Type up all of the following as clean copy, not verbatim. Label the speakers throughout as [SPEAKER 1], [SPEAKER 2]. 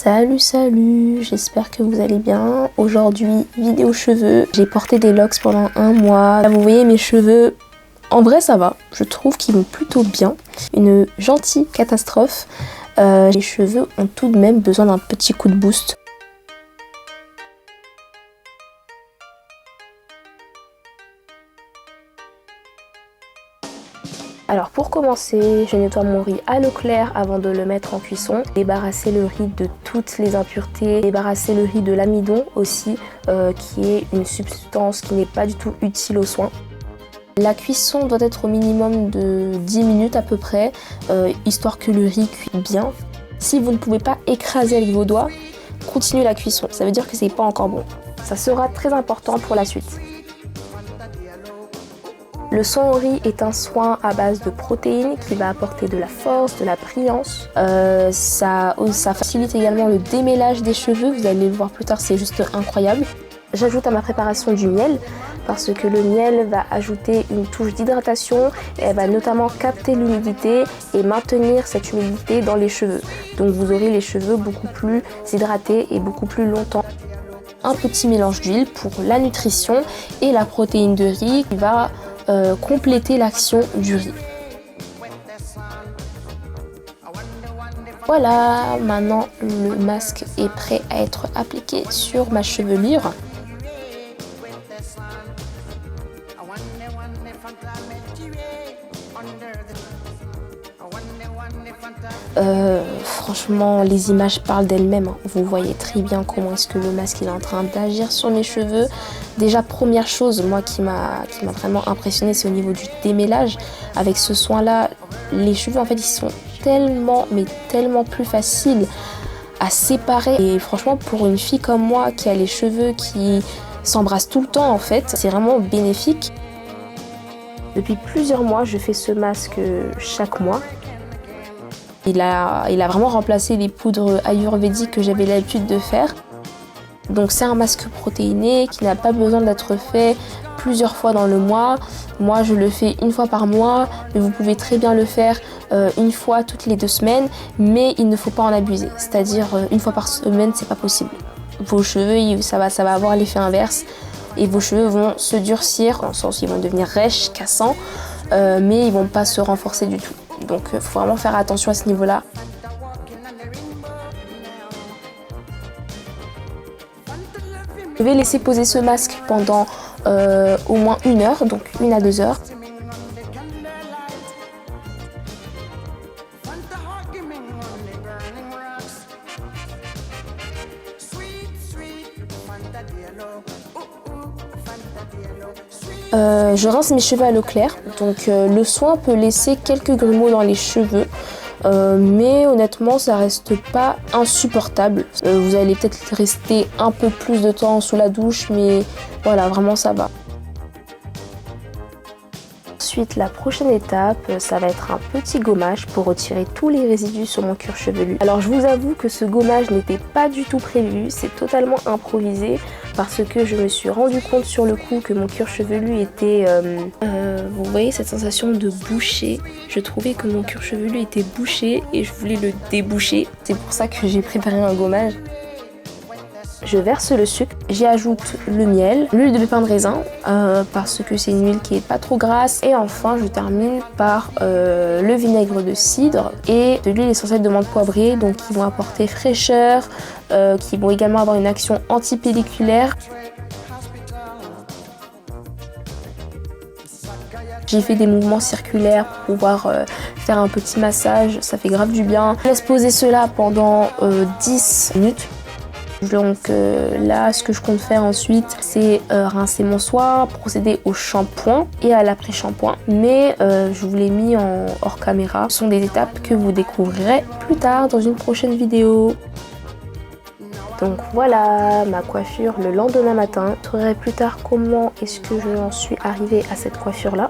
[SPEAKER 1] Salut, j'espère que vous allez bien. Aujourd'hui, vidéo cheveux. J'ai porté des locks pendant un mois. Là, vous voyez mes cheveux, en vrai ça va. Je trouve qu'ils vont plutôt bien. Une gentille catastrophe. Les cheveux ont tout de même besoin d'un petit coup de boost. Alors pour commencer, je nettoie mon riz à l'eau claire avant de le mettre en cuisson. Débarrasser le riz de toutes les impuretés, débarrasser le riz de l'amidon aussi, qui est une substance qui n'est pas du tout utile aux soins. La cuisson doit être au minimum de 10 minutes à peu près, histoire que le riz cuise bien. Si vous ne pouvez pas écraser avec vos doigts, continuez la cuisson, ça veut dire que c'est pas encore bon. Ça sera très important pour la suite. Le soin au riz est un soin à base de protéines qui va apporter de la force, de la brillance. Ça facilite également le démêlage des cheveux, vous allez le voir plus tard, c'est juste incroyable. J'ajoute à ma préparation du miel parce que le miel va ajouter une touche d'hydratation et elle va notamment capter l'humidité et maintenir cette humidité dans les cheveux. Donc vous aurez les cheveux beaucoup plus hydratés et beaucoup plus longtemps. Un petit mélange d'huile pour la nutrition et la protéine de riz qui va compléter l'action du riz. Voilà, maintenant le masque est prêt à être appliqué sur ma chevelure. Franchement, les images parlent d'elles-mêmes. Vous voyez très bien comment est-ce que le masque est en train d'agir sur mes cheveux. Déjà, première chose, moi qui m'a vraiment impressionnée, c'est au niveau du démêlage. Avec ce soin-là, les cheveux, en fait, ils sont tellement plus faciles à séparer. Et franchement, pour une fille comme moi qui a les cheveux qui s'embrassent tout le temps, en fait, c'est vraiment bénéfique. Depuis plusieurs mois, je fais ce masque chaque mois. Il a vraiment remplacé les poudres ayurvédiques que j'avais l'habitude de faire. Donc c'est un masque protéiné qui n'a pas besoin d'être fait plusieurs fois dans le mois. Moi je le fais une fois par mois, mais vous pouvez très bien le faire une fois toutes les 2 semaines, mais il ne faut pas en abuser. C'est-à-dire une fois par semaine, c'est pas possible. Vos cheveux, ça va avoir l'effet inverse et vos cheveux vont se durcir, dans le sens où ils vont devenir rêches, cassants, mais ils vont pas se renforcer du tout. Donc il faut vraiment faire attention à ce niveau-là. Je vais laisser poser ce masque pendant au moins 1 heure, donc 1 à 2 heures. Je rince mes cheveux à l'eau claire, donc le soin peut laisser quelques grumeaux dans les cheveux, mais honnêtement ça reste pas insupportable. Vous allez peut-être rester un peu plus de temps sous la douche, mais voilà, vraiment ça va. Ensuite, la prochaine étape, ça va être un petit gommage pour retirer tous les résidus sur mon cuir chevelu. Alors je vous avoue que ce gommage n'était pas du tout prévu, c'est totalement improvisé parce que je me suis rendu compte sur le coup que mon cuir chevelu était... vous voyez cette sensation de boucher? Je trouvais que mon cuir chevelu était bouché et je voulais le déboucher. C'est pour ça que j'ai préparé un gommage. Je verse le sucre, j'y ajoute le miel, l'huile de pépin de raisin parce que c'est une huile qui est pas trop grasse, et enfin je termine par le vinaigre de cidre et de l'huile essentielle de menthe poivrée, donc qui vont apporter fraîcheur, qui vont également avoir une action antipelliculaire. J'ai fait des mouvements circulaires pour pouvoir faire un petit massage, ça fait grave du bien. Je laisse poser cela pendant 10 minutes. Donc là, ce que je compte faire ensuite, c'est rincer mon soin, procéder au shampoing et à l'après-shampoing. Mais je vous l'ai mis en hors caméra. Ce sont des étapes que vous découvrirez plus tard dans une prochaine vidéo. Donc voilà ma coiffure le lendemain matin. Je montrerai plus tard comment est-ce que j'en suis arrivée à cette coiffure-là.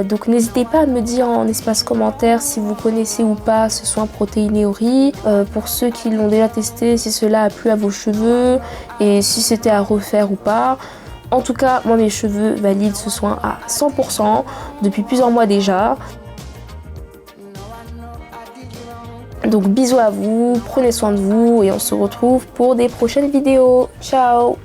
[SPEAKER 1] Donc n'hésitez pas à me dire en espace commentaire si vous connaissez ou pas ce soin protéiné au riz, pour ceux qui l'ont déjà testé, si cela a plu à vos cheveux et si c'était à refaire ou pas. En tout cas, moi mes cheveux valident ce soin à 100% depuis plusieurs mois déjà. Donc bisous à vous, prenez soin de vous et on se retrouve pour des prochaines vidéos. Ciao!